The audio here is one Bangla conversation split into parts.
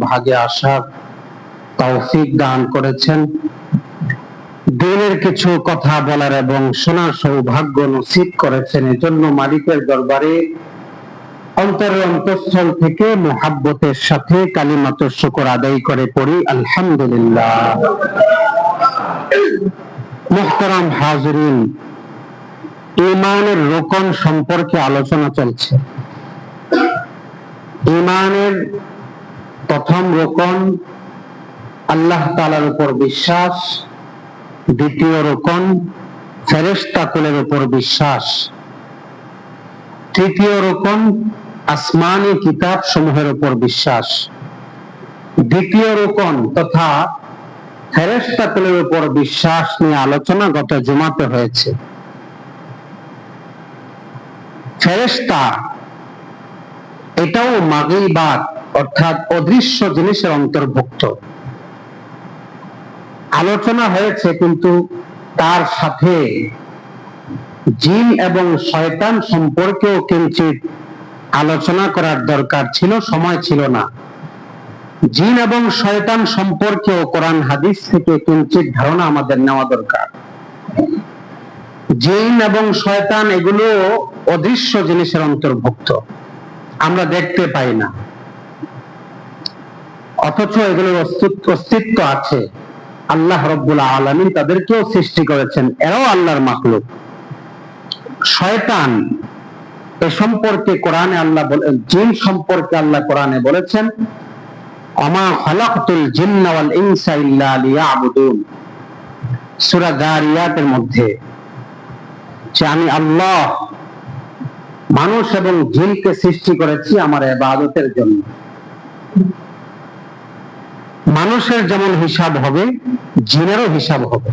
ভাগে আসার তৌফিক দান করেছেন। দিনের কিছু কথা বলার এবং শোনার সৌভাগ্য নসিব করেছেন। এজন্য মালিকের দরবারে অন্তরের অন্তঃস্থল থেকে মুহাব্বতের সাথে কালিমাতুশ শুকর আদায় করে পড়ি আলহামদুলিল্লাহ। মুহতারাম হাজিরিন, ঈমানের রোকন সম্পর্কে আলোচনা চলছে। ঈমানের প্রথম রোকন আল্লাহ তাআলার উপর বিশ্বাস, দ্বিতীয় রোকন ফেরেশতাকুলের উপর বিশ্বাস, তৃতীয় রোকন আসমানি কিতাব সমূহের উপর বিশ্বাস, দ্বিতীয় রোকন তথা ফেরেশতাকুলের উপর বিশ্বাস নিয়ে আলোচনা গত জুমাতে হয়েছে। ফেরেশতা এটাও মাগীবাত অর্থাৎ অদৃশ্য জিনিসের অন্তর্ভুক্ত। আলোচনা হয়েছে, কিন্তু তার সাথে জিন এবং শয়তান সম্পর্কেও কিঞ্চিত আলোচনা করার দরকার ছিল, সময় ছিল না। জিন এবং শয়তান সম্পর্কেও কোরআন হাদিস থেকে কিঞ্চিত ধারণা আমাদের নেওয়া দরকার। জিন এবং শয়তান এগুলো অদৃশ্য জিনিসের অন্তর্ভুক্ত, আমরা দেখতে পাই না, অথচ এগুলোর অস্তিত্ব আছে। আল্লাহ রাব্বুল আলামিন তাদেরকেও সৃষ্টি করেছেন, এরাও আল্লাহর মাখলুক। শয়তান এ সম্পর্কে কোরআনে আল্লাহ বলেন, জিন সম্পর্কে আল্লাহ কোরআনে বলেছেন, ওমা খালাকতুল জিন্না ওয়াল ইনসা ইল্লা লিয়াবুদুন, সূরা যারিয়াতের মধ্যে, যে আমি আল্লাহ মানুষ এবং জিনকে সৃষ্টি করেছি আমার ইবাদতের জন্য। মানুষের যেমন হিসাব হবে, জিনেরও হিসাব হবে।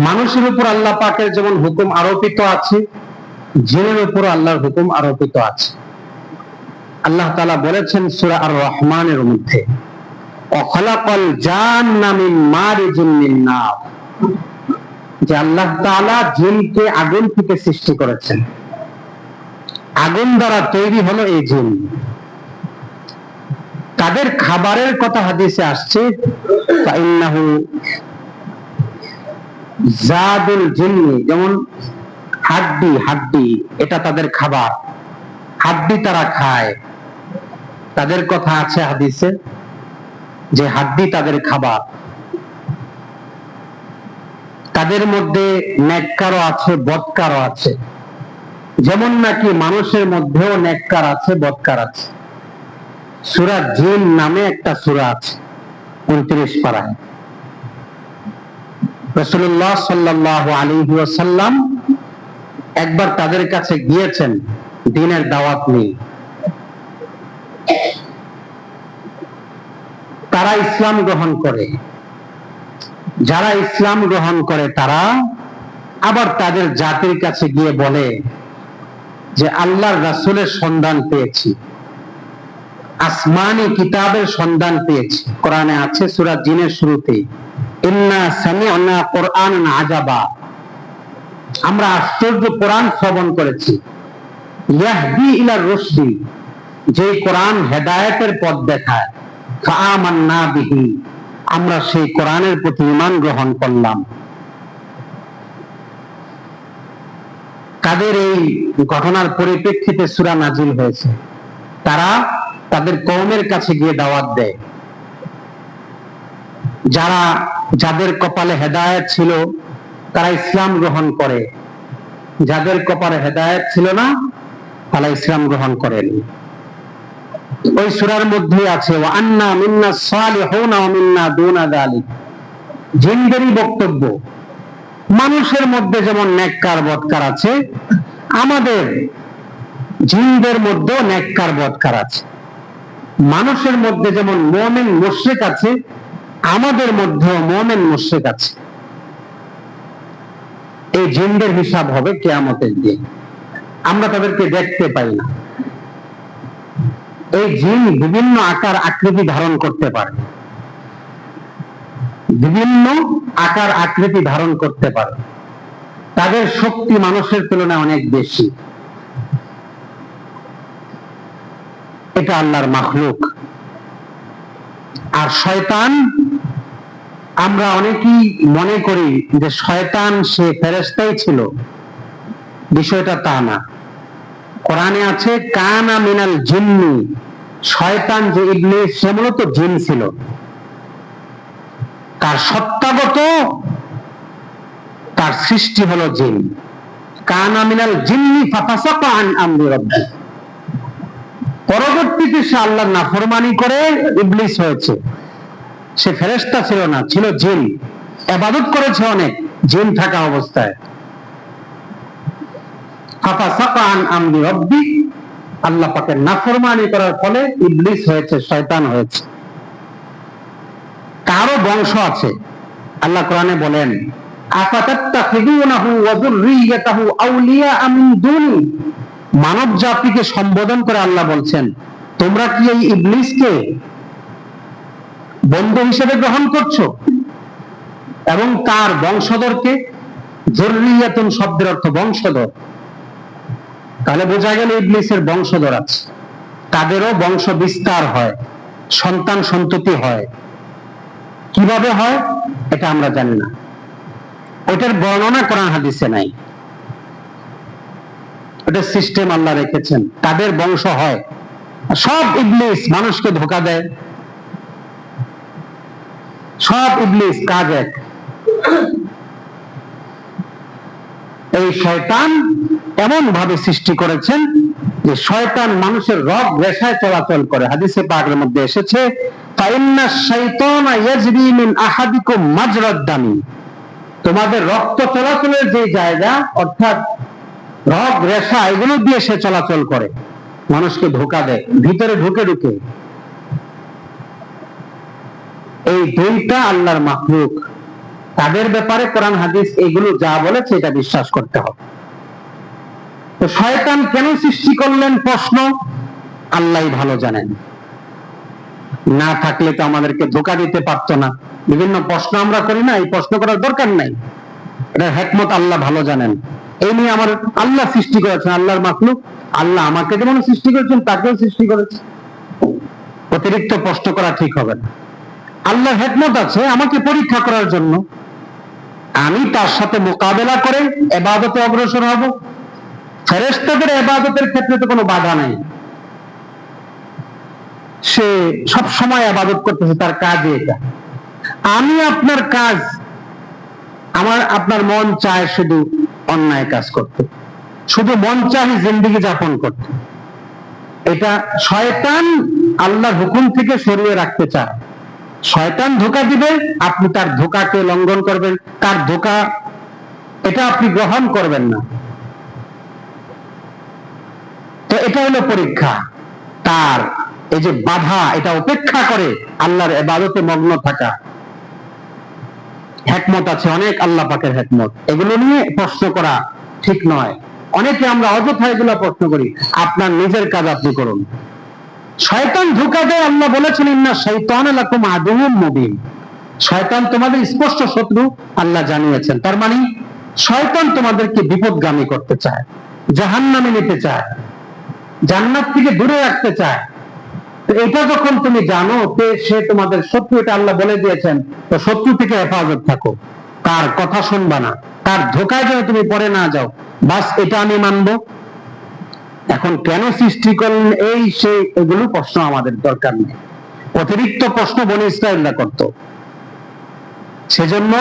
মানুষের উপর আল্লাহ পাকের যেমন হুকুম আরোপিত আছে, জিনের উপর আল্লাহর হুকুম আরোপিত আছে। আল্লাহ তাআলা বলেছেন সূরা আর রহমানের মধ্যে, ওয়া খালাকাল জান্না মিন মারিজিন মিন নার, যে আল্লাহ তাআলা জিনকে আগুন থেকে সৃষ্টি করেছেন। আগুন দ্বারা তৈরি হলো এই জিন। তাদের খাবারের কথা হাদিসে আসছে, ফাইন্নাহু জাদুল জিন্নি, যেমন হাড্ডি এটা তাদের খাবার, হাড্ডি তারা খায়। তাদের কথা আছে হাদিসে যে হাড্ডি তাদের খাবার। তাদের মধ্যে নেককারও আছে, বদকারও আছে, যেমন নাকি মানুষের মধ্যেও নেককার আছে, বদকার আছে। সূরা জিন নামে একটা সূরা আছে 29 পারায়। রাসূলুল্লাহ সাল্লাল্লাহু আলাইহি ওয়াসাল্লাম একবার তাদের কাছে গিয়েছেন দ্বীনের দাওয়াত নিয়ে। তারা ইসলাম গ্রহণ করে। যারা ইসলাম গ্রহণ করে তারা আবার তাদের জাতির কাছে গিয়ে বলে যে আল্লাহর রাসূলের সন্ধান পেয়েছি, আসমানি কিতাবের সন্ধান পেয়েছি। কোরআনে আছে সূরা জিনের শুরুতেই, ইন্না সামি'না কুরআনান আজাবা, আমরা আশ্চর্য কোরআন শ্রবণ করেছি, ইয়াহদি ইলা রুশদি, যে কোরআন হেদায়েতের পথ দেখায়, ফাআমান্না বিহি, আমরা সেই কোরআনের প্রতি ঈমান গ্রহণ করলাম। কাদের এই ঘটনার পরিপ্রেক্ষিতে সূরা নাজিল হয়েছে? তারা তাদের কওমের কাছে গিয়ে দাওয়াত দেয়। যাদের কপালে হেদায়েত ছিল তারা ইসলাম গ্রহণ করে, যাদের কপালে হেদায়েত ছিল না তারা ইসলাম গ্রহণ করেনি। ওই সূরার মধ্যে আছে ওয়া আন্না মিন্নাস সালিহুনা ওয়া মিন্না দুনা যালিক, জিনদেরই বক্তব্য, মানুষের মধ্যে যেমন নেককার বদকার আছে, আমাদের জিনদের মধ্যেও নেককার বদকার আছে। মানুষের মধ্যে যেমন মুমিন মুশরিক আছে, আমাদের মধ্যেও মুমিন মুশরিক আছে। এই জিনদের হিসাব হবে কিয়ামতের দিন। আমরা তাদেরকে দেখতে পাই না। এই জিন বিভিন্ন আকার আকৃতি ধারণ করতে পারে, বিভিন্ন আকার আকৃতি ধারণ করতে পারে। তাদের শক্তি মানুষের তুলনায় অনেক বেশি। এটা আল্লাহর মাখলুক। আর শয়তান, আমরা অনেকেই মনে করি যে শয়তান সে ফেরেশতাই ছিল, বিষয়টা তা না। কোরআনে আছে কানা মিনাল জিন্নি, শয়তান যে ইবলিস সে মূলত জিন ছিল। তার সত্তাগত তার সৃষ্টি হলো জিন। কানা মিনাল জিন্নি ফাফাসাকা আন আমরি রাব্বি, পরবর্তীতে সে আল্লাহর নাফরমানি করে ইবলিস হয়েছে। সে ফেরেশতা ছিল না, ছিল জিন। ইবাদত করেছে অনেক জিন থাকা অবস্থায়। ফাফাসাকা আন আমরি রাব্বি, আল্লাহ পাকের নাফরমানি করার ফলে ইবলিস হয়েছে, শয়তান হয়েছে। তারও বংশ আছে। আল্লাহ কোরআনে বলেন আফাতাত্তাখিযুনাহু ওয়া যুররিয়াতাহু আউলিয়া মিন দুনি, মানব জাতিকে সম্বোধন করে আল্লাহ বলছেন তোমরা কি এই ইবলিসকে বন্ধু হিসেবে গ্রহণ করছো এবং তার বংশধরকে? যুররিয়াতুন শব্দের অর্থ বংশধর। তাহলে বোঝা গেল ইবলিসের বংশধর আছে, তাদেরও বংশ বিস্তার হয়, সন্তান সন্ততি হয়। কিভাবে হয় এটা আমরা জানি না, ওটার বর্ণনা কোরআন হাদিসে নাই। ওটা সিস্টেম আল্লাহ রেখেছেন, তাদের বংশ হয়। সব ইবলিস মানুষকে ধোঁকা দেয়, সব ইবলিস কাজ এক। এই শয়তান এমন ভাবে সৃষ্টি করেছেন যে শয়তান মানুষের রগ রেশায় চলাচল করে। হাদিসে পাকের মধ্যে এসেছে ফাইন্না শাইতানা ইয়াজরি মিন আহাদিকুম মাজরাদ দামি, তোমাদের রক্ত চলাচলের যে জায়গা অর্থাৎ রগ রেশা এগুলো দিয়ে সে চলাচল করে, মানুষকে ধোঁকা দেয় ভিতরে ঢুকে ঢুকে। এই দুইটা আল্লাহর মাখলুক, তাদের ব্যাপারে কোরআন হাদিস এগুলো যা বলেছে এটা বিশ্বাস করতে হবে। তো শয়তান কেন সৃষ্টি করলেন প্রশ্ন আল্লাহই ভালো জানেন। না থাকলে তো আমাদেরকে ধোঁকা দিতে পারতো না। বিভিন্ন প্রশ্ন আমরা করি না, এই প্রশ্ন করার দরকার নাই, এটা হিকমত আল্লাহ ভালো জানেন। এই নিয়ে আমার আল্লাহ সৃষ্টি করেছেন, আল্লাহর মাখলুক, আল্লাহ আমাকে যেমন সৃষ্টি করেছেন তাকেও সৃষ্টি করেছে। অতিরিক্ত প্রশ্ন করা ঠিক হবে না। আল্লাহর হিকমত আছে আমাকে পরীক্ষা করার জন্য, আমি তার সাথে মোকাবেলা করে ইবাদতে অগ্রসর হব। ফেরেশতাদের ইবাদতের ক্ষেত্রে তো কোনো বাধা নাই, সে সব সময় ইবাদত করতেছে, তার কাজ এটা। আমি আপনার কাজ, আপনার মন চায় শুধু অন্যায় কাজ করতে, শুধু মন চায় জিন্দেগি যাপন করতে। এটা শয়তান আল্লাহর হুকুম থেকে সরিয়ে রাখতে চায়। শয়তান ধোঁকা দিবে, আপনি তার ধোঁকাকে লঙ্ঘন করবেন, তার ধোঁকা এটা আপনি গ্রহণ করবেন না। তো এটা হলো পরীক্ষা। তার এই যে বাধা, এটা উপেক্ষা করে আল্লাহর ইবাদতে মগ্ন থাকা। হিকমত আছে অনেক আল্লাহ পাকের হিকমত, এগুলো নিয়ে প্রশ্ন করা ঠিক নয়। অনেকে আমরা অযথা এগুলো প্রশ্ন করি। আপনার নিজের কাজ আপনি করুন। শয়তান ধোঁকা দেয়, আল্লাহ বলেছেন ইন্না শাইতানা লাকুম আদুউম মুবিন, শয়তান তোমাদের স্পষ্ট শত্রু আল্লাহ জানিয়েছেন। তার মানে শয়তান তোমাদেরকে বিপদগামী করতে চায়, জাহান্নামে নিতে চায়, জান্নাত থেকে দূরে রাখতে চায়। তো এটা যখন তুমি জানো যে সে তোমাদের শত্রু, এটা আল্লাহ বলে দিয়েছেন, তো শত্রু থেকে হেফাজত থাকো, তার কথা শুনবা না, তার ধোঁকায় যেন তুমি পড়ে না যাও। বাস এটা আমি মানবো। এখন কেন সৃষ্টি করলেন এই সেই এগুলো প্রশ্ন আমাদের দরকার নেই। অতিরিক্ত প্রশ্ন বনি ইসরায়েলরা করত, সেজন্য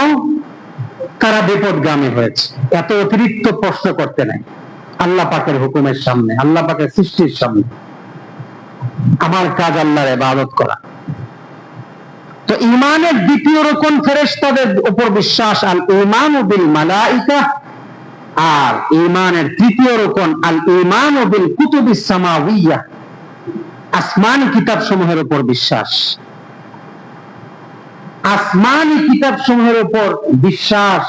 তারা বিপদগামী হয়েছে। এত অতিরিক্ত প্রশ্ন করতে নাই আল্লাহ পাকের হুকুমের সামনে, আল্লাহ পাকের সৃষ্টির সামনে। আমার কাজ আল্লাহর ইবাদত করা। তো ঈমানের দ্বিতীয় রকম ফেরেশতাদের উপর বিশ্বাস, আল ঈমানু বিল মালাইকা। আর ঈমানের তৃতীয় রকম আল ঈমানু বিল কুতুবিস সামাউইয়া, আসমানি কিতাব সমূহের উপর বিশ্বাস। আসমানি কিতাব সমূহের উপর বিশ্বাস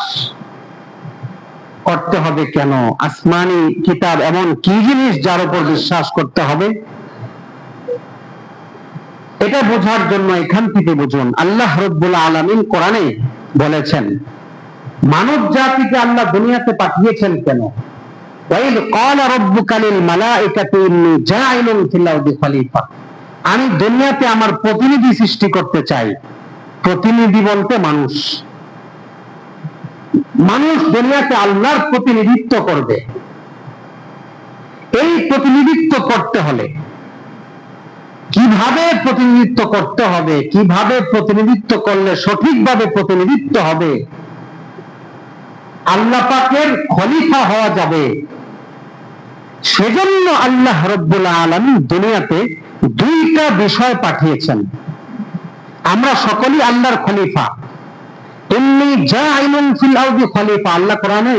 করতে হবে কেন? আসমানি কিতাব এমন কি জিনিস যার উপর বিশ্বাস করতে হবে? এটা বোঝার জন্য এখান থেকে বুঝুন, আল্লাহ রাব্বুল আলামিন কোরআনে বলেছেন মানব জাতিকে আল্লাহ দুনিয়াতে পাঠিয়েছেন কেন? ওয়াইদ ক্বালা রাব্বুকা লিল মালাইকাতি ইন্নী জাইলুন ফিল আরদি খলিফা। আমি দুনিয়াতে আমার প্রতিনিধি সৃষ্টি করতে চাই। প্রতিনিধি বলতে মানুষ, মানুষ দুনিয়াতে আল্লাহর প্রতিনিধিত্ব করবে। এই প্রতিনিধিত্ব করতে হলে কিভাবে প্রতিনিধিত্ব করতে হবে, কিভাবে প্রতিনিধিত্ব করলে সঠিকভাবে প্রতিনিধিত্ব হবে, আল্লাহ পাকের খলিফা হওয়া যাবে, সেজন্য আল্লাহ রাব্বুল আলামিন দুনিয়াতে দুইটা বিষয় পাঠিয়েছেন। আমরা সকলেই আল্লাহর খলিফা। ইন্নী জাইলুন ফিল আরদি খলিফা, আল্লাহ কোরআনে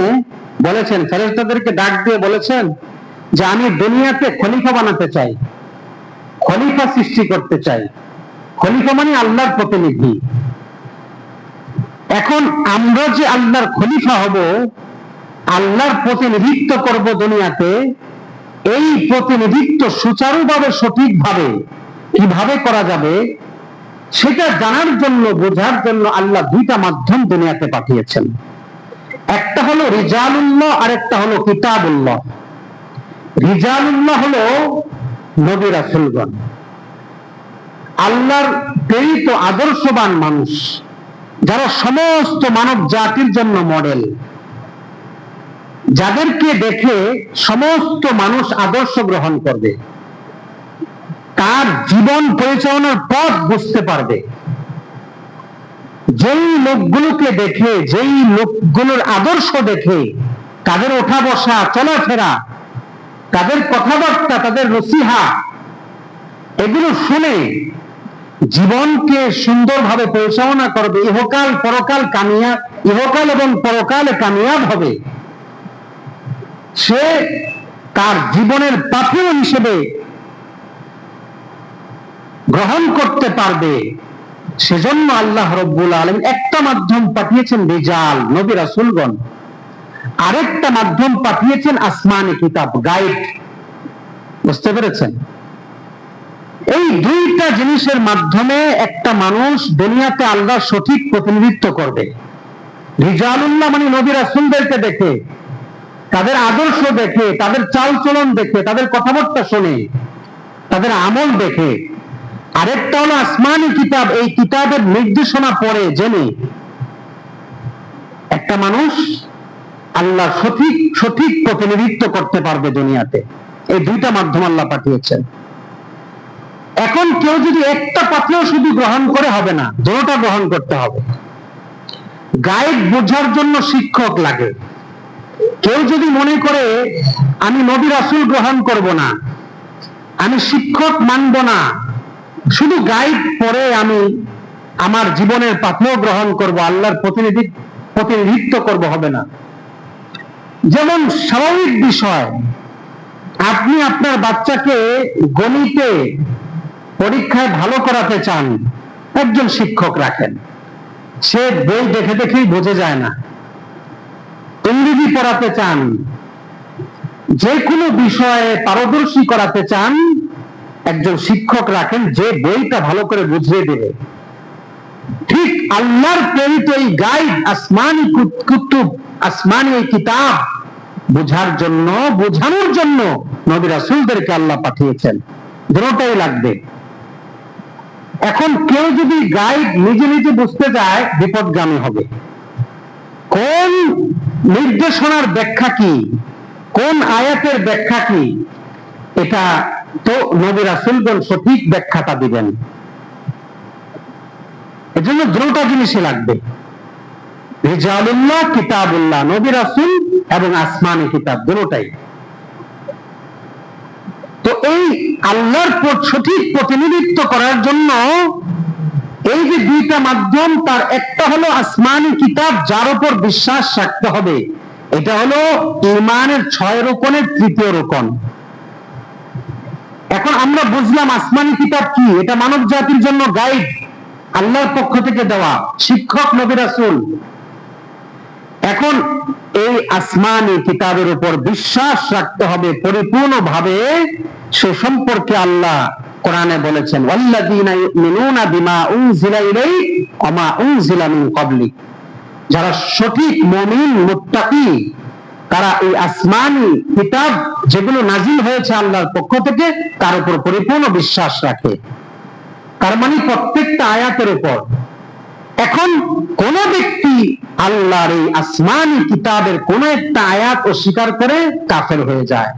বলেছেন, ফেরেশতাদেরকে ডাক দিয়ে বলেছেন যে আমি দুনিয়াতে খলিফা বানাতে চাই, খলিফা সৃষ্টি করতে চাই। খলিফা মানে আল্লাহর প্রতিনিধি। এখন আমরা যে আল্লাহর খলিফা হব, আল্লাহর প্রতিনিধিত্ব করব দুনিয়াতে, এই প্রতিনিধিত্ব সুচারুভাবে সঠিকভাবে কিভাবে করা যাবে সেটা জানার জন্য, বোঝার জন্য আল্লাহ দুইটা মাধ্যম দুনিয়াতে পাঠিয়েছেন। একটা হলো রিজালুল্লাহ, আর একটা হলো কিতাবুল্লাহ। রিজালুল্লাহ হলো নবী রাসূলগণ, আল্লাহর প্রেরিত আদর্শবান মানুষ, যারা সমস্ত মানব জাতির জন্য মডেল, যাদেরকে দেখে সমস্ত মানুষ আদর্শ গ্রহণ করবে, তার জীবন পরিচালনার পথ বুঝতে পারবে। যেই লোকগুলোকে দেখে, যেই লোকগুলোর আদর্শ দেখে, তাদের ওঠা বসা, চলাফেরা, তাদের কথাবার্তা, তাদের নসিহা, এগুলো শুনে জীবনকে সুন্দরভাবে পরিচালনা করবে, ইহকাল পরকাল কামিয়াব, ইহকাল এবং পরকালে কামিয়াব হবে, সে তার জীবনের পাথেয় হিসেবে গ্রহণ করতে পারবে। সেজন্য আল্লাহ রাব্বুল আলামিন একটা মাধ্যম পাঠিয়েছেন রিজাল, নবী রাসূলগণ, আরেকটা মাধ্যম পাঠিয়েছেন আসমানি কিতাব, গাইড। বুঝতে পেরেছেন? এই দুইটা জিনিসের মাধ্যমে একটা মানুষ দুনিয়াতে আল্লাহর সঠিক প্রতিনিধিত্ব করবে। রিজালুল্লাহ মানে নবী রাসূলদেরকে দেখে, তাদের আদর্শ দেখে, তাদের চালচলন দেখে, তাদের কথাবার্তা শুনে, তাদের আমল দেখে। আরেকটা হলো আসমানি কিতাব, এই কিতাবের নির্দেশনা পড়ে জেনে একটা মানুষ আল্লাহ সঠিক সঠিক প্রতিনিধিত্ব করতে পারবে দুনিয়াতে। এই দুইটা মাধ্যম আল্লাহ পাঠিয়েছেন। এখন কেউ যদি একটা পাথেয় শুধু গ্রহণ করে হবে না, দুটোটা গ্রহণ করতে হবে। গাইড বোঝার জন্য শিক্ষক লাগে। কেউ যদি মনে করে আমি নবী রাসূল গ্রহণ করব না, আমি শিক্ষক মানব না, শুধু গাইড পড়ে আমি আমার জীবনের পাথেয় গ্রহণ করব, আল্লাহর প্রতিনিধিত্ব করব, হবে না। যেমন স্বাভাবিক বিষয়, আপনি আপনার বাচ্চাকে গণিতে পরীক্ষায় ভালো করাতে চান, একজন শিক্ষক রাখেন, সে বই দেখে দেখেই বোঝে যায় না। ইংরেজি পড়াতে চান, যে কোনো বিষয়ে পারদর্শী করাতে চান, একজন শিক্ষক রাখেন, যে বইটা ভালো করে বুঝিয়ে দেবে। ঠিক আল্লাহর প্রেরিত এই গাইড, আসমানি কুতুব, আসমানি এই কিতাব বোঝার জন্য, বোঝানোর জন্য নবী রাসূলদেরকে আল্লাহ পাঠিয়েছেন। দুটোটাই লাগবে। এখন কেউ যদি গাইড নিজে নিজে বুঝতে যায়, বিপদগামী হবে। কোন নির্দেশনার ব্যাখ্যা কি, কোন আয়াতের ব্যাখ্যা কি, এটা তো নবী রাসূলগণ সঠিক ব্যাখ্যাটা দিবেন। এজন্য দুটো জিনিসই লাগবে, রিজালুল্লাহ, কিতাবুল্লাহ, নবী রাসূল এবং আসমানি কিতাব, দুটোটাই। তো এই আল্লাহর সঠিক প্রতিনিধিত্ব করার জন্য এই যে দুইটা মাধ্যম, তার একটা হলো আসমানি কিতাব, যার উপর বিশ্বাস রাখতে হবে। এটা হলো ঈমানের 6 রকমের তৃতীয় রকম। এখন আমরা বুঝলাম আসমানি কিতাব কি, এটা মানব জাতির জন্য গাইড, আল্লাহর পক্ষ থেকে দেওয়া, শিক্ষক নবী রাসূল। এখন এই আসমানি কিতাবের উপর বিশ্বাস রাখতে হবে পরিপূর্ণভাবে। সে সম্পর্কে আল্লাহ কোরআনে বলেছেন, ওয়াল্লাযীনা ইউমিনুনা বিমা উনজিলা ইলাইক ওয়া মা উনজিলা মিন ক্বাবলিক, যারা সঠিক মুমিন মুত্তাকি, তারা এই আসমানি কিতাব যেগুলো নাজিল হয়েছে আল্লাহর পক্ষ থেকে, তার উপর পরিপূর্ণ বিশ্বাস রাখে। তার মানে প্রত্যেকটা আয়াতের উপর। এখন কোন ব্যক্তি আল্লাহর এই আসমানি কিতাবের কোন একটা আয়াত অস্বীকার করে কাফের হয়ে যায়।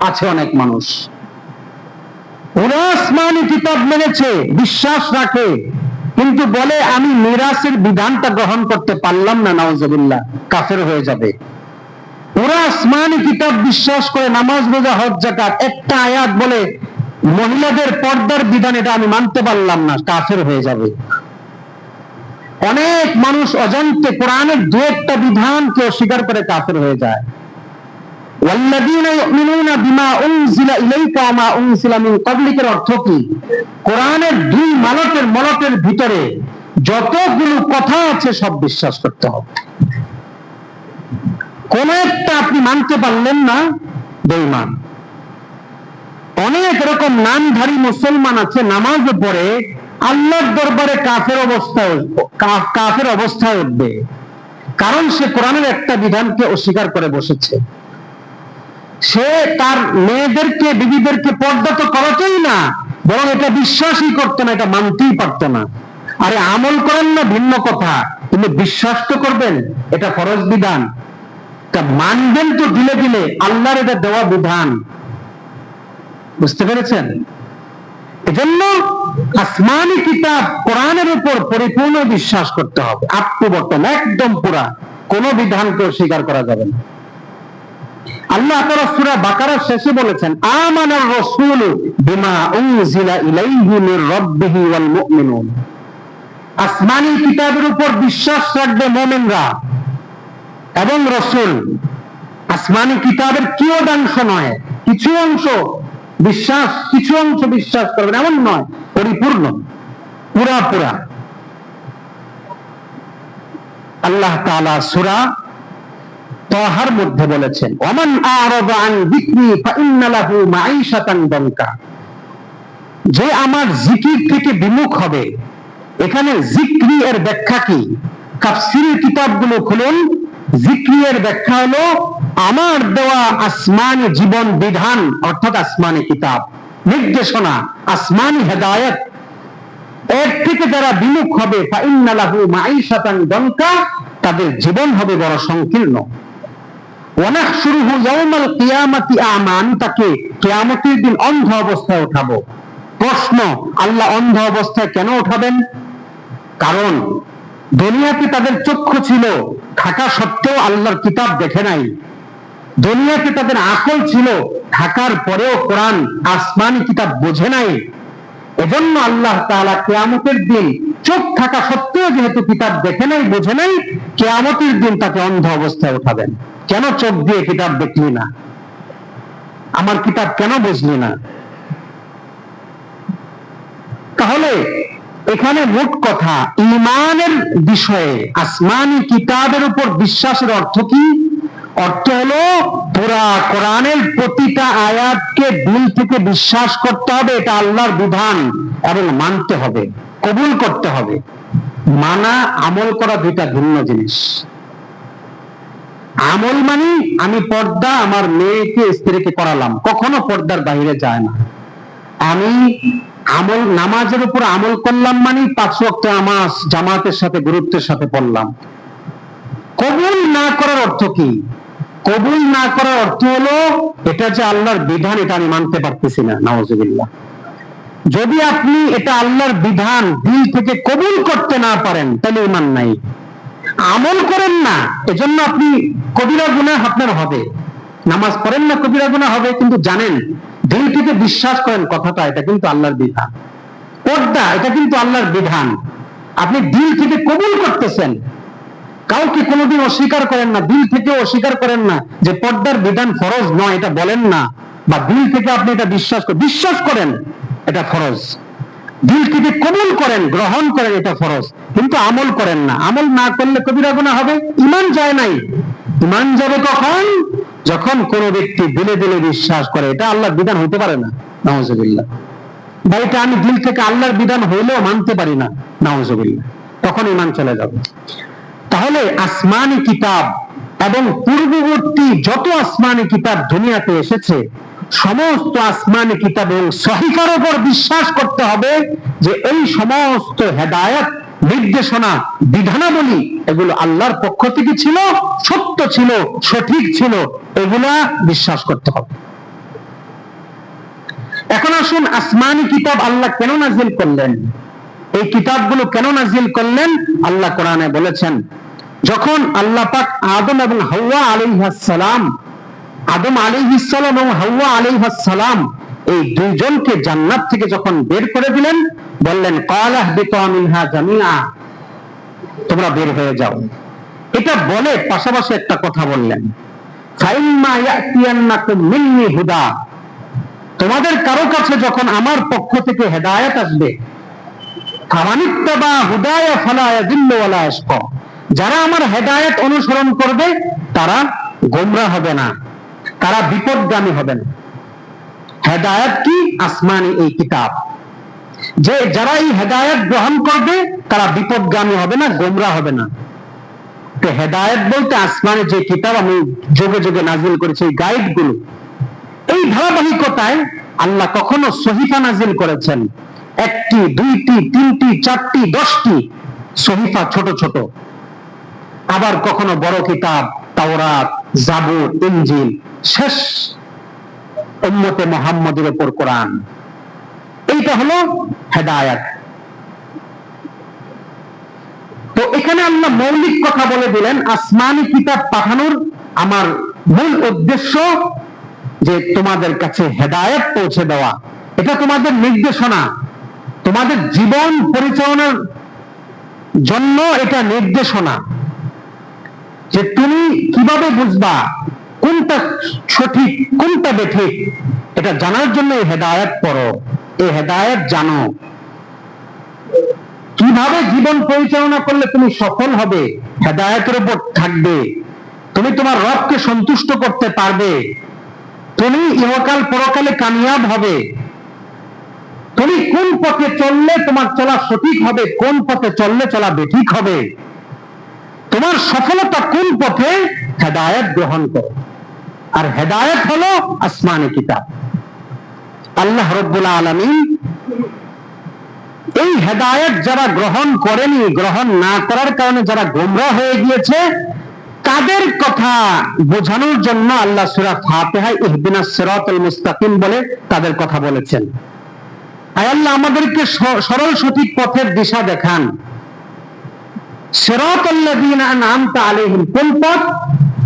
আছে অনেক মানুষ, ওরা আসমানি কিতাব মেনেছে, বিশ্বাস রাখে, কিন্তু বলে আমি মিরাসের বিধানটা গ্রহণ করতে পারলাম না, নাউজুবিল্লাহ, কাফের হয়ে যাবে। ওরা আসমানি কিতাব বিশ্বাস করে, নামাজ রোজা হজ যাকাত, একটা আয়াত বলে মহিলাদের পর্দার বিধান এটা আমি মানতে পারলাম না, কাফের হয়ে যাবে। অনেক মানুষ অজান্তে কোরআনের দু একটা বিধানকে অস্বীকার করে কাফের হয়ে যায়। ওয়াল্লাযীনা ইউমিনুনা বিমা উনজিলা ইলাইকা ওয়া মা উনজিলা মিন ক্বাবলিকার অর্থ কি? কোরআনের দুই মলটের ভিতরে যতগুলো কথা আছে সব বিশ্বাস করতে হবে। কোন একটা আপনি মানতে পারলেন না, বেঈমান। অনেক রকম নামধারী মুসলমান আছে, নামাজে পড়ে আল্লাহর দরবারে কাফের অবস্থায় উঠবে, কারণ সে কোরআনের একটা বিধানকে অস্বীকার করে বসেছে। সে তার মেয়েদেরকে, বিবিদেরকে পর্দা তো করাতেই না, বরং এটা বিশ্বাসই করতো না, এটা মানতেই পারতো না। আরে আমল করেন না ভিন্ন কথা, কিন্তু বিশ্বাস তো করবেন, এটা ফরজ বিধান, তা মানবেন তো দিলে দিলে, আল্লাহর এটা দেওয়া বিধান। বুঝতে পেরেছেন? এজন্য আসমানি কিতাব কোরআনের উপর পরিপূর্ণ বিশ্বাস করতে হবে, আপ টু বটম, একদম পুরা, কোন বিধানকে অস্বীকার করা যাবে না। আল্লাহ তাআলা সূরা বাকারার শেষে বলেছেন, আমানার রাসূল বিমা উনজিলা ইলাইহি মির রাব্বিহি ওয়াল মুমিনুন। আসমানি কিতাবের উপর বিশ্বাস রাখবে মুমিনরা এবং রাসূল। আসমানি কিতাবের কিয়দাংশ নয়, কিছু অংশ বিশ্বাস করবেন এমন নয়, পরিপূর্ণ, পুরা। আল্লাহ তাআলা সূরা তাহার মধ্যে বলেছেন, ওমান আরাদা আন যিকরি ফাইন্না লাহু মাঈশাতান দানকা। যে আমার জিকির থেকে বিমুখ হবে। এখানে জিকরি এর ব্যাখ্যা কি? তাফসীরের কিতাবগুলো খুলুন। জিকরি এর ব্যাখ্যা হলো আমার দেওয়া আসমানি জীবন বিধান, অর্থাৎ আসমানি কিতাব, নির্দেশনা, আসমানি হেদায়েত, এর থেকে যারা বিমুখ হবে, ফাইন্না লাহু মাঈশাতান দানকা, তাদের জীবন হবে বড় সংকীর্ণ। ওয়ানাহশুরুহু ইয়াওমাল কিয়ামাতি আ'মা, আমি তাকে কিয়ামতের দিন অন্ধ অবস্থায় উঠাবো। প্রশ্ন, আল্লাহ অন্ধ অবস্থায় কেন উঠাবেন? কারণ দুনিয়াতে তাদের চক্ষু ছিল, থাকা সত্ত্বেও আল্লাহর কিতাব দেখে নাই। দুনিয়াতে তাদের আকল ছিল, থাকার পরেও কোরআন আসমানি কিতাব বোঝে নাই। এজন্য আল্লাহ তাআলা কিয়ামতের দিন চোখ থাকা সত্ত্বেও যেহেতু কিতাব দেখে নাই, বোঝে নাই, কিয়ামতের দিন তাকে অন্ধ অবস্থায় উঠাবেন। কেন চোখ দিয়ে কিতাব দেখলি না? আমার কিতাব কেন বুঝলি না? তাহলে এখানে মোট কথা, ঈমানের বিষয়ে আসমানি কিতাবের উপর বিশ্বাসের অর্থ কি? অর্থ হলো পুরা কোরআনের প্রতিটা আয়াতকে দিল থেকে বিশ্বাস করতে হবে, এটা আল্লাহর বিধান, এবং মানতে হবে, কবুল করতে হবে। মানা, আমল করা দুইটা ভিন্ন জিনিস। আমল মানে আমি পর্দা আমার মেয়েকে, স্ত্রীকে করালাম, কখনো পর্দার বাইরে যায় না। আমি নামাজের উপর আমল করলাম মানে 5 ওয়াক্ত নামাজ জামাতের সাথে, গুরুত্বের সাথে পড়লাম। কবুল না করার অর্থ কি? কবুল না করার অর্থ হলো এটা যে আল্লাহর বিধান, এটা আমি মানতে পারতেছি না, নাউজুবিল্লাহ। যদি আপনি এটা আল্লাহর বিধান দিল থেকে কবুল করতে না পারেন, তাহলে ঈমান নাই। আমল করেন না, এজন্য আপনি কবিরা গুনাহ আপনার হবে। নামাজ পড়েন না, কবিরা গুনাহ হবে, কিন্তু জানেন, দিল থেকে বিশ্বাস করেন কথাটা, এটা কিন্তু আল্লাহর বিধান। পর্দা, এটা কিন্তু আল্লাহর বিধান, আপনি দিল থেকে কবুল করতেছেন। কাউকে কোনোদিন অস্বীকার করেন না, দিল থেকে অস্বীকার করেন না যে পর্দার বিধান ফরজ নয়, এটা বলেন না, বা দিল থেকে আপনি এটা বিশ্বাস করেন এটা ফরজ, দিল থেকে কবুল করেন, গ্রহণ করেন, এটা ফরজ, কিন্তু আমল করেন না। আমল না করলে কবিরা গুনাহ হবে, ঈমান যায় নাই। ঈমান যাবে কখন? যখন কোন ব্যক্তি দিলে দিলে বিশ্বাস করে এটা আল্লাহর বিধান হইতে পারে না, নাউজুবিল্লাহ, বা এটা আমি দিল থেকে আল্লাহর বিধান হইলেও মানতে পারি না, নাউজুবিল্লাহ, তখন ঈমান চলে যাবে। তাহলে আসমানি কিতাব এবং পূর্ববর্তী যত আসমানি কিতাব দুনিয়াতে এসেছে, সমস্ত আসমানি কিতাব এবং সহিফার উপর বিশ্বাস করতে হবে যে এই সমস্ত হেদায়েত, নির্দেশনা, বিধানাবলী এগুলো আল্লাহর পক্ষ থেকে ছিল, সত্য ছিল, সঠিক ছিল, এগুলা বিশ্বাস করতে হবে। এখন আসুন, আসমানি কিতাব আল্লাহ কেন নাজিল করলেন? এই কিতাবগুলো কেন নাজিল করলেন? আল্লাহ কোরআনে বলেছেন, যখন আল্লাহ পাক আদম এবং হাওয়া আলাইহিস সালাম, আদম আলাইহিস সালাম এবং হাওয়া আলাইহিস সালাম এই দুইজনকে জান্নাত থেকে যখন বের করে দিলেন, বললেন ক্বালা ইহবিতু মিনহা জামিআ, তোমরা বের হয়ে যাও। এটা বলে পাশাপাশি একটা কথা বললেন, ফাইম্মা ইয়াতিয়ান্নাকুম মিন্নি হুদা, তোমাদের কারো কাছে যখন আমার পক্ষ থেকে হেদায়েত আসবে, ফামানিত্তাবা হুদায়া ফালা ইয়াযিল্লু ওয়ালা ইয়াশকা, যারা আমার হেদায়েত অনুসরণ করবে তারা গোমরাহ হবে না, তারা বিপদগামী হবে না। হেদায়েত কি? আসমানি এই কিতাব, যে যারা এই হেদায়েত গ্রহণ করবে তারা বিপদগামী হবে না, গোমরাহ হবে না। তো হেদায়েত বলতে আসমানি যে কিতাব আমি যুগে যুগে নাজিল করেছি, এই গাইডগুলো, এই ধারাবাহিকতায় আল্লাহ কখনো সহিফা নাজিল করেছেন, একটি, দুইটি, তিনটি, চারটি, 10টি সহিফা ছোট ছোট, আবার কখনো বড় কিতাব তাওরাত, জাবুর, ইনজিল, শেষ উম্মতে মুহাম্মদের উপর কোরআন। এইটা হলো হেদায়েত। তো এখানে আল্লাহ মৌলিক কথা বলে দিলেন, আসমানি কিতাব পাঠানোর আমার মূল উদ্দেশ্য যে তোমাদের কাছে হেদায়েত পৌঁছে দেওয়া, এটা তোমাদের নির্দেশনা, তোমাদের জীবন পরিচালনার জন্য এটা নির্দেশনা, যে তুমি কিভাবে বুঝবা কোনটা সঠিক কোনটা বেঠিক, এটা জানার জন্য এই হেদায়েত পড়ো, এই হেদায়েত জানো। কিভাবে জীবন পরিচালনা করলে তুমি সফল হবে, হেদায়েতের উপর থাকবে, তুমি তোমার রবকে সন্তুষ্ট করতে পারবে, তুমি ইহকাল পরকালে কামিয়াব হবে, তুমি কোন পথে চললে তোমার চলা সঠিক হবে, কোন পথে চললে চলা বেঠিক হবে, তোমার সফলতা কোন পথে, হেদায়েত গ্রহণ করো। আর হেদায়েত হলো আসমানি কিতাব। আল্লাহ রাব্বুল আলামিন এই হেদায়েত যারা গ্রহণ করেনি, গ্রহণ না করার কারণে যারা গোমরাহ হয়ে গিয়েছে, তাদের কথা বোঝানোর জন্য আল্লাহ সূরা ফাতিহায় ইহদিনাস সিরাতাল মুস্তাকিম বলে তাদের কথা বলেছেন। আয় আল্লাহ আমাদেরকে সরল সঠিক পথের দিশা দেখান। সিরাতাল্লাযীনা আন'আমতা আলাইহিম, কোন পথ?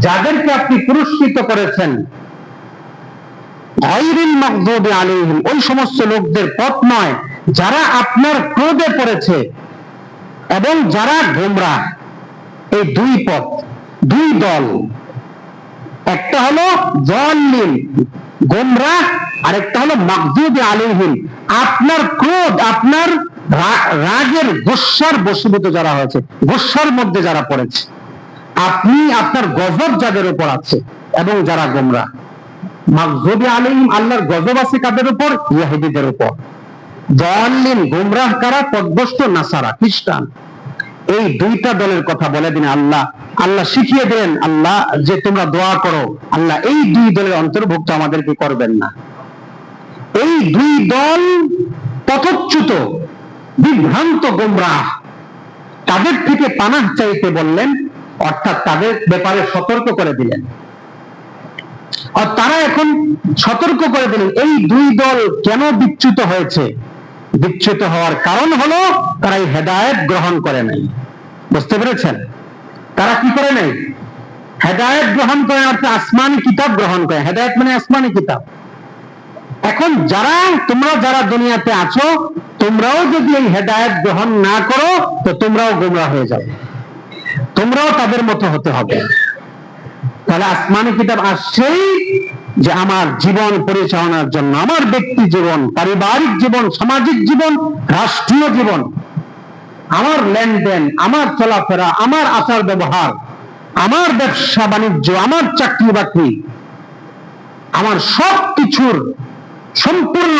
যাদেরকে আপনি পুরস্কৃত করেছেন। গায়রিল মাগদুবি আলাইহিম, ওই সমস্ত লোকদের পথ নয় যারা আপনার ক্রোধে পড়েছে এবং যারা গোমরাহ। এই দুই পথ, দুই দল, একটা হলো যালিম গোমরাহ, আর একটা হলো মাগদুবি আলাইহিম, আপনার ক্রোধ, আপনার রাগের গোস্সার বশীভূত যারা হয়েছে, গোস্সার মধ্যে যারা পড়েছে, আপনি আপনার গজব যাদের উপর আছে এবং যারা গোমরাহ। মাগদুবি আলাইহিম, আল্লাহর গজব আছে কাদের উপর? ইহুদিদের উপর। যালিম গোমরাহ কারা? পথভ্রষ্ট নাসারা, খ্রিস্টান। এই দুইটা দলের কথা বলে দিন আল্লাহ শিখিয়ে দেন, আল্লাহ যে তোমরা দোয়া করো, আল্লাহ এই দুই দলের অন্তর্ভুক্ত আমাদেরকে করবেন না। এই দুই দল পথচ্যুত, বিভ্রান্ত, গোমরাহ, তাদের থেকে পানাহ চাইতে বললেন, অর্থাৎ তাদের ব্যাপারে সতর্ক করে দিলেন। আর তারা এখন সতর্ক করে দিলেন এই দুই দল কেন বিচ্যুত হয়েছে। বিচ্যুত হওয়ার কারণ হলো তারা এই হেদায়েত গ্রহণ করে নাই। বুঝতে পেরেছেন? তারা কি করে নাই? হেদায়েত গ্রহণ করে, অর্থাৎ আসমানি কিতাব গ্রহণ করে। হেদায়েত মানে আসমানি কিতাব। এখন তোমরা যারা দুনিয়াতে আছো, তোমরাও যদি এই হেদায়েত গ্রহণ না করো তো তোমরাও গোমরাহ হয়ে যাবে, তোমরাও তাদের মতো হতে হবে। তাহলে আসমানি কিতাব আসছেই যে আমার জীবন পরিচালনার জন্য, আমার ব্যক্তি জীবন, পারিবারিক জীবন, সামাজিক জীবন, রাষ্ট্রীয় জীবন, আমার লেনদেন, আমার চলাফেরা, আমার আচার ব্যবহার, আমার ব্যবসা বাণিজ্য, আমার চাকরি বাকরি, আমার সব কিছুর সম্পূর্ণ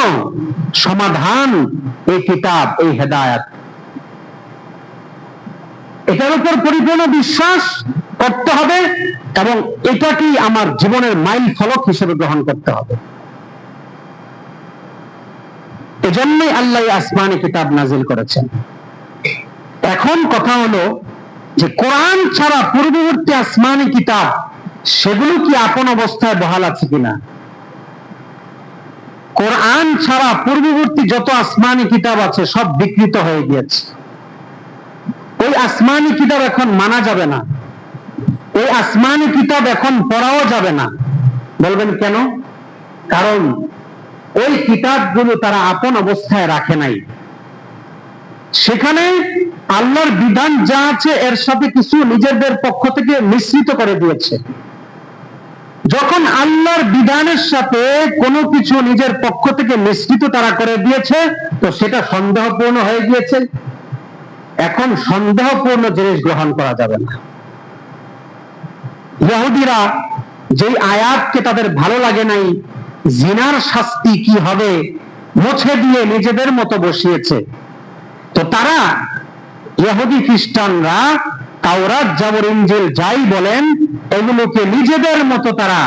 সমাধান এই কিতাব, এই হেদায়েত। এটার উপর পরিপূর্ণ বিশ্বাস করতে হবে এবং এটাকেই আমার জীবনের মাইল ফলক হিসেবে গ্রহণ করতে হবে। এজন্যই আল্লাহ আসমানি কিতাব নাজিল করেছেন। এখন কথা হলো যে কোরআন ছাড়া পূর্ববর্তী আসমানি কিতাব সেগুলো কি আপন অবস্থায় বহাল আছে কিনা? কোরআন ছাড়া পূর্ববর্তী যত আসমানি কিতাব আছে সব বিকৃত হয়ে গিয়েছে। ওই আসমানি কিতাব এখন মানা যাবে না, ওই আসমানি কিতাব এখন পড়াও যাবে না। বলবেন কেন? কারণ ওই কিতাবগুলো তারা আপন অবস্থায় রাখে নাই। সেখানে আল্লাহর বিধান যা আছে এর সাথে কিছু নিজেদের পক্ষ থেকে মিশ্রিত করে দিয়েছে। যখন আল্লাহর বিধানের সাথে কোনো কিছু নিজের পক্ষ থেকে মিশ্রিত তারা করে দিয়েছে, তো সেটা সন্দেহপূর্ণ হয়ে গিয়েছে। এখন সন্দেহপূর্ণ জিনিস গ্রহণ করা যাবে না। ইহুদিরা যেই আয়াতকে তাদের ভালো লাগে নাই, জিনার শাস্তি কি হবে, মুছে দিয়ে নিজেদের মতো বসিয়েছে। তো তারা ইহুদি খ্রিস্টানরা তাওরাত জাবর ইনজিল যাই বলেন এগুলোকে নিজেদের মতো তারা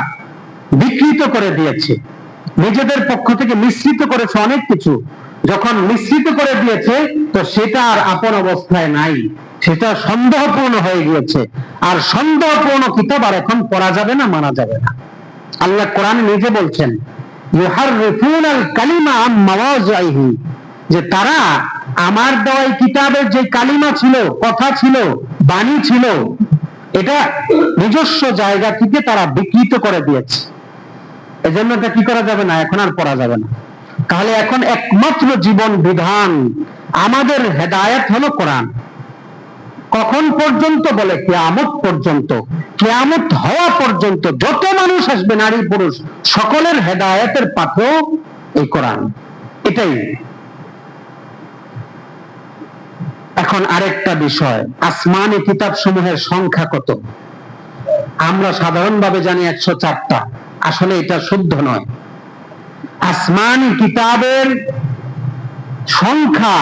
বিকৃত করে দিয়েছে, নিজেদের পক্ষ থেকে মিশ্রিত করেছে অনেক কিছু। যখন মিশ্রিত করে দিয়েছে তো সেটা আর আপন অবস্থায় নাই, সেটা সন্দেহপূর্ণ হয়ে গিয়েছে। আর সন্দেহপূর্ণ কিতাব আর এখন পড়া যাবে না, মানা যাবে না। আল্লাহ কোরআনে নিজে বলছেন ইউহাররিফুনাল কালিমা আন মাওয়াজিহি, যে তারা আমার দেওয়া কিতাবের যে কালিমা ছিল, কথা ছিল, বাণী ছিল, এটা নিজস্ব জায়গা থেকে তারা বিকৃত করে দিয়েছে। এজন্য এটা কি করা যাবে না, এখন আর পড়া যাবে না। তাহলে এখন একমাত্র জীবন বিধান আমাদের হেদায়েত হলো কোরআন। কখন পর্যন্ত? বলে কিয়ামত পর্যন্ত। কিয়ামত হওয়া পর্যন্ত যত মানুষ আসবে, নারী পুরুষ, সকলের হেদায়েতের পাথর এই কোরআন। এটাই। এখন আরেকটা বিষয়, আসমানি কিতাব সমূহের সংখ্যা কত? আমরা সাধারণভাবে জানি 104টা, আসলে এটা শুদ্ধ নয়। আসমানি কিতাবের সংখ্যা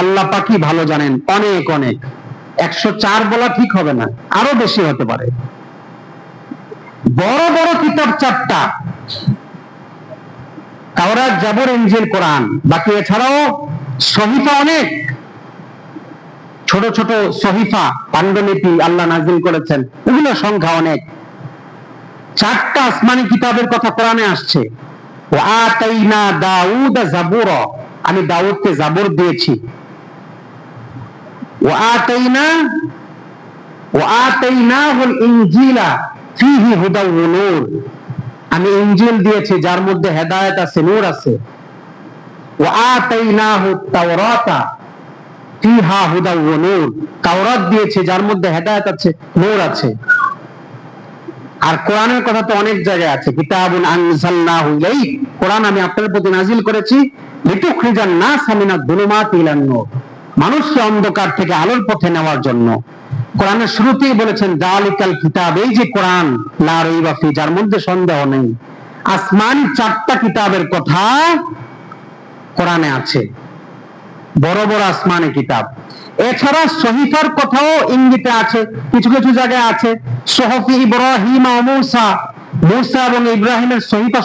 আল্লাহ পাকই ভালো জানেন, অনেক অনেক। 104 বলা ঠিক হবে না, আরো বেশি হতে পারে। বড় বড় কিতাব 4টা, তাওরাত জাবর ইনজিল কোরআন। বাকি এছাড়াও সহিফা অনেক, ছোট ছোট সহিফা, পাণ্ডুলিপি আল্লাহ নাজিল করেছেন, এগুলোর সংখ্যা অনেক। 4টা আসমানি কিতাবের কথা কোরআনে আসছে। ওয়া আতাইনা দাউদ জাবুরা, আমি দাউদকে জাবুর দিয়েছি। ওয়া আতাইনাহুল ইনজিলা ফীহি হুদাও ওয়া নূর, আমি ইনজিল দিয়েছি যার মধ্যে হেদায়েত আছে, নূর আছে। ওয়া আতাইনাহুত তাওরাতা ফীহা হুদাও ওয়া নূর, তাওরাত দিয়েছি যার মধ্যে হেদায়েত আছে, নূর আছে। আর কোরআনের কথা তো অনেক জায়গায় আছে, কিতাবুন আনজালনাহু ইলাইক, কোরআন আমি আপনার প্রতি নাজিল করেছি, লিতুখরিজান নাস মিনাদ যুলুমাতি ইলান নূর, মানুষকে অন্ধকার থেকে আলোর পথে নেওয়ার জন্য। কোরআনের শুরুতেই বলেছেন যালিকাল কিতাব, এই যে কোরআন, লা রাইবা ফি, যার মধ্যে সন্দেহ নেই। আসমানি 4টা কিতাবের কথা কোরআনে আছে, বড় বড় আসমানি কিতাব। এছাড়া সহিফার কথাও ইঙ্গিতে আছে, কিছু কিছু জায়গায় আছে। সুহফি ইব্রাহিম ও মূসা, মূসা এবং ইব্রাহিমের সহিফা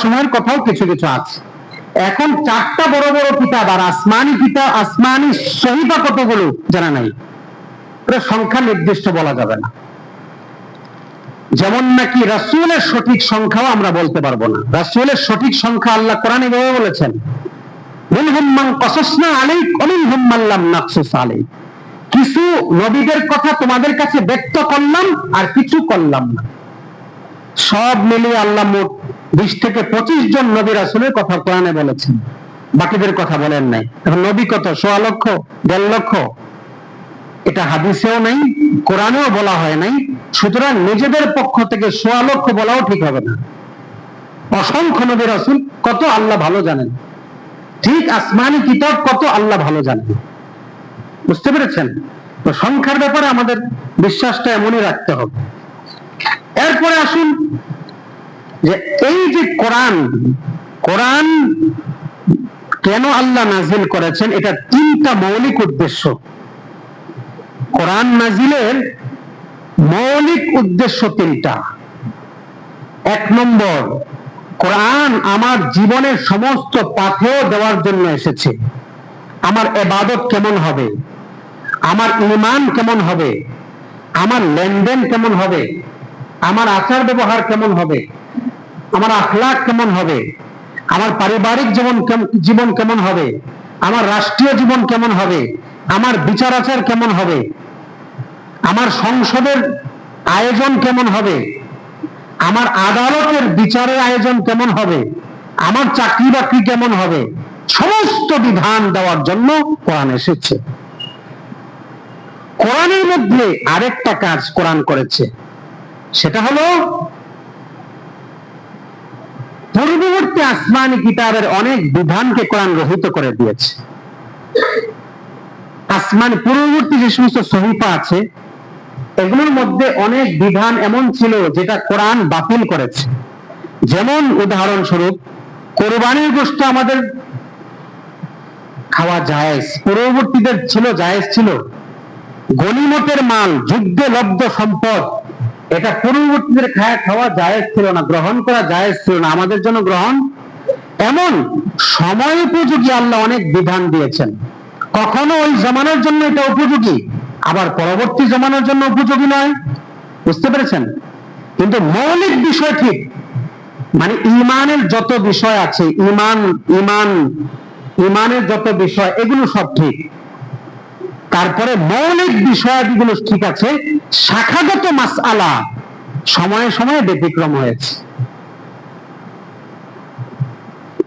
সমূহের কথাও কিছু কিছু আছে। এখন 4টা বড় বড় কিতাব আর আসমানি কিতাব, আসমানি সহিফা কতগুলো জানা নাই, এটা সংখ্যা নির্দিষ্ট বলা যাবে না। যেমন নাকি রাসূলের সঠিক সংখ্যাও আমরা বলতে পারবো না। রাসূলের সঠিক সংখ্যা আল্লাহ কোরআনে এভাবে বলেছেন, মিনহুম মান কাসাসনা আলাইক ওয়া মিনহুম মান লাম নাকসুস আলাইক, কিছু নবীদের কথা তোমাদের কাছে ব্যক্ত করলাম আর কিছু করলাম না। সব মিলিয়ে আল্লাহ মোট 20 থেকে 25 জন নবী রাসূলের কথা কোরআনে বলেছেন, বাকিদের কথা বলেন নাই। এখন নবী কত? 1.25 লক্ষ, 1.5 লক্ষ, এটা হাদিসেও নাই, কোরআনেও বলা হয় নাই। সুতরাং নিজেদের পক্ষ থেকে 1.25 লক্ষ বলাও ঠিক হবে না। অসংখ্য নবী রাসূল, কত আল্লাহ ভালো জানেন। ঠিক আসমানি কিতাব কত আল্লাহ ভালো জানেন। বুঝতে পেরেছেন? তো সংখ্যার ব্যাপারে আমাদের বিশ্বাসটা এমনই রাখতে হবে। এরপরে আসুন যে এই যে কোরআন কেন আল্লাহ নাজিল করেছেন, এটা 3টা মৌলিক উদ্দেশ্য। কোরআন নাজিলের মৌলিক উদ্দেশ্য 3টা। 1 নম্বর, কোরআন আমার জীবনের সমস্ত পাথেয় দেওয়ার জন্য এসেছে। আমার ইবাদত কেমন হবে, আমার ঈমান কেমন হবে, আমার লেনদেন কেমন হবে, আমার আচার ব্যবহার কেমন হবে, আমার আখলাক কেমন হবে, আমার পারিবারিক জীবন কেমন হবে, আমার রাষ্ট্রীয় জীবন কেমন হবে, আমার বিচার আচার কেমন হবে, আমার সংসদের আয়োজন কেমন হবে, আমার আদালতের বিচারের আয়োজন কেমন হবে, আমার চাকরি বাকরি কেমন হবে, সমস্ত বিধান দেওয়ার জন্য কোরআন এসেছে। কোরআনের মধ্যে আরেকটা কাজ কোরআন করেছে, সেটা হলো পূর্ববর্তী আসমানি কিতাবের অনেক বিধানকে কোরআন রহিত করে দিয়েছে। আসমান পূর্ববর্তী যে সমস্ত সহিফা আছে, এগুলোর মধ্যে অনেক বিধান এমন ছিল যেটা কোরআন বাতিল করেছে। যেমন উদাহরণস্বরূপ, কোরবানির গোশত আমাদের খাওয়া জায়েজ, পূর্ববর্তীদের ছিল জায়েজ ছিল। গনিমতের মাল, যুদ্ধে লব্ধ সম্পদ, এটা পূর্ববর্তীদের খাওয়া জায়েজ ছিল না, গ্রহণ করা জায়েজ ছিল না, আমাদের জন্য গ্রহণ। এমন সময় উপযোগী আল্লাহ অনেক বিধান দিয়েছেন। কখনো ওই জামানার জন্য এটা উপযোগী, আবার পরবর্তী জামানার জন্য উপযোগী নয়। বুঝতে পেরেছেন? কিন্তু মৌলিক বিষয় ঠিক, মানে ইমানের যত বিষয় আছে, ইমানের যত বিষয়, এগুলো সব ঠিক। তারপরে মৌলিক বিষয়াদিগুলো ঠিক আছে, শাখাগত মাসআলা সময়ে সময়ে ব্যতিক্রম হয়েছে।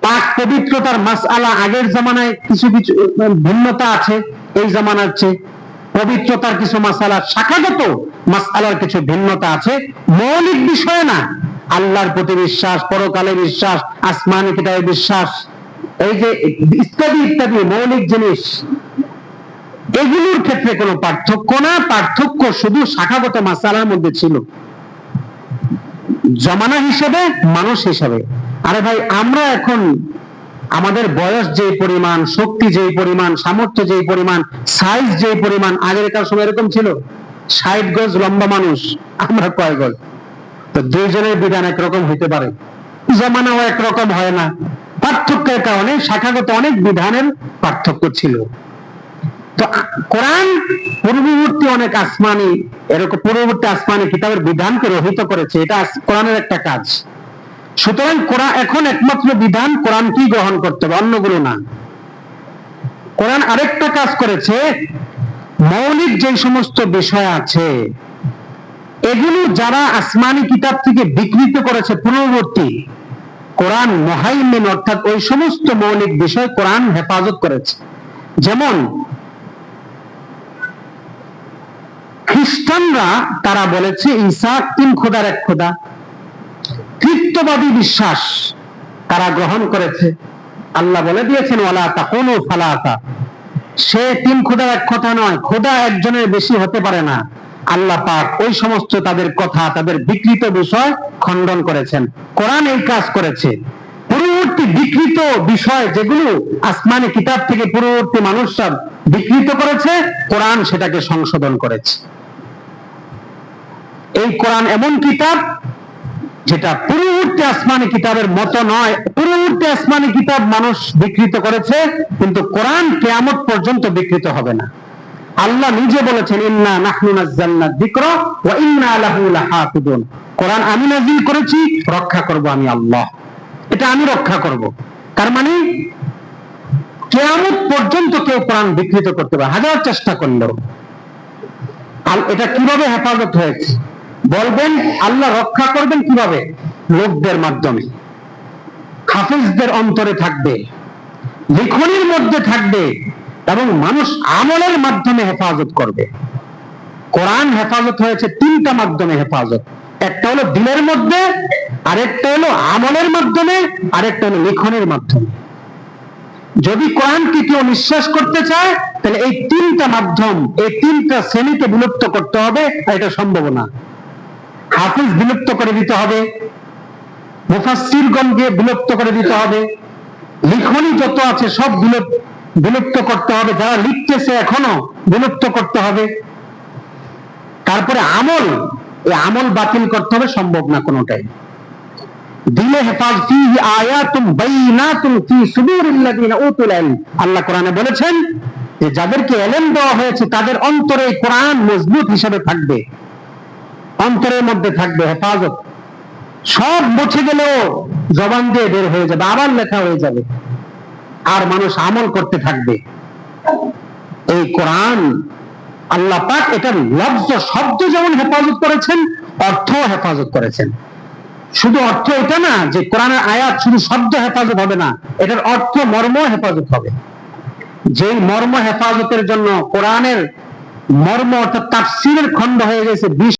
পাক পবিত্রতার মাসআলা আগের জামানায় কিছু কিছু ভিন্নতা আছে, এই জামানার চেয়ে পবিত্রতার কিছু মাসআলা, শাখাগত মাসআলার কিছু ভিন্নতা আছে, মৌলিক বিষয় না। আল্লাহর প্রতি বিশ্বাস, পরকালে বিশ্বাস, আসমানি কিতাবে বিশ্বাস, এই যে ইত্যাদি ইত্যাদি মৌলিক জিনিস, এগুলোর ক্ষেত্রে কোনো পার্থক্য না, পার্থক্য শুধু শাখাগত মাসআলার মধ্যে ছিল, জমানা হিসেবে, মানুষ হিসেবে। আরে ভাই, আমরা এখন আমাদের বয়স যে পরিমাণ, শক্তি যে পরিমাণ, সামর্থ্য যে পরিমাণ, সাইজ যে পরিমাণ, আগেরকার সময় এরকম ছিল 60 গজ লম্বা মানুষ, আমরা কয় গজ? তো দুইজনের বিধান একরকম হইতে পারে, জমানাও একরকম হয় না। পার্থক্যের কারণে শাখাগত অনেক বিধানের পার্থক্য ছিল। তো কোরআন পূর্ববর্তী অনেক আসমানি, এরকম পূর্ববর্তী আসমানি কিতাবের বিধানকে রহিত করেছে, এটা কোরআনের একটা কাজ। সুতরাং কোরআন এখন একমাত্র বিধান কোরআনকেই গ্রহণ করতে হবে, অন্যগুলো না। কোরআন আরেকটা কাজ করেছে, মৌলিক যে সমস্ত বিষয় আছে এগুলো যারা আসমানি কিতাব থেকে বিকৃত করেছে পূর্ববর্তী, কোরআন মুহাইমিন, অর্থাৎ ওই সমস্ত মৌলিক বিষয় কোরআন হেফাজত করেছে। যেমন খ্রিস্টানরা তারা বলেছে ঈসা 3 খোদার 1 খোদা, তৃতীয়বাদী বিশ্বাস তারা গ্রহণ করেছে। আল্লাহ বলে দিয়েছেন ওয়ালা তাকুনু সালাসা, সে 3 খোদার 1 কথা নয়, খোদা একজনের বেশি হতে পারে না। আল্লাহ পাক ওই সমস্ত তাদের কথা, তাদের বিকৃত বিষয় খণ্ডন করেছেন। কোরআন এই কাজ করেছে। পূর্ববর্তী বিকৃত বিষয় যেগুলো আসমানি কিতাব থেকে পূর্ববর্তী মানুষরা বিকৃত করেছে, কোরআন সেটাকে সংশোধন করেছে। এই কোরআন এমন কিতাব যেটা পূর্ববর্তী আসমানি কিতাবের মতো নয়। পূর্ববর্তী আসমানি কিতাব মানুষ বিকৃত করেছে, কিন্তু কোরআন কিয়ামত পর্যন্ত বিকৃত হবে না। আল্লাহ নিজে বলেছেন ইন্না নাহনু নাযালনা যিকরা ওয়া ইন্না লাহু লাহাফিজুন, কোরআন আমি নাযিল করেছি, রক্ষা করব আমি আল্লাহ, এটা আমি রক্ষা করব। তার মানে কিয়ামত পর্যন্ত কেউ কোরআন বিকৃত করতে পারে, হাজার চেষ্টা করলেও। এটা কিভাবে হেফাজত হয়েছে বলবেন? আল্লাহ রক্ষা করবেন কিভাবে? লোকদের মাধ্যমে, হাফিজদের অন্তরে থাকবে, লিখনির মধ্যে থাকবে, এবং মানুষ আমলের মাধ্যমে হেফাজত করবে। কোরআন হেফাজত হয়েছে 3টা মাধ্যমে হেফাজত, একটা হলো দিলের মধ্যে, আরেকটা হলো আমলের মাধ্যমে, আরেকটা হলো লিখনের মাধ্যমে। যদি কোরআনকে কেউ নিঃশ্বাস করতে চায়, তাহলে এই 3টা মাধ্যম, এই 3টা শ্রেণীকে বিলুপ্ত করতে হবে, আর এটা সম্ভব না। হাফিজ বিলুপ্ত করে দিতে হবে, মুফাসসিরগণকে বিলুপ্ত করে দিতে হবে, লিখনি যত আছে সব বিলুপ্ত করতে হবে, যারা লিখতেছে এখনো বিলুপ্ত করতে হবে। তারপরে আমল, এই আমল বাতিল করতে হবে, সম্ভব না কোনোটাই। দিলে হেফাজত ফীহি আয়াতুম বাইয়িনাতুম ফী সুদুরিল্লাযিনা উতুল ইলম। আল্লাহ কোরআনে বলেছেন যে যাদেরকে ইলম দেওয়া হয়েছে তাদের অন্তরে কোরআন মজবুত হিসেবে থাকবে, অন্তরের মধ্যে থাকবে হেফাজত। সব মুছে গেলেও জবান দিয়ে বের হয়ে যাবে, আবার লেখা হয়ে যাবে, আর মানুষ আমল করতে থাকবে। এই কোরআন আল্লাহ পাক এটার লফজ শব্দ যেমন হেফাজত করেছেন, অর্থ হেফাজত করেছেন। শুধু অর্থ এটা না যে কোরআনের আয়াত শুধু শব্দ হেফাজত হবে না, এটার অর্থ মর্ম হেফাজত হবে। যে মর্ম হেফাজতের জন্য কোরআনের মর্ম অর্থাৎ তাফসীরের খণ্ড হয়ে গেছে 20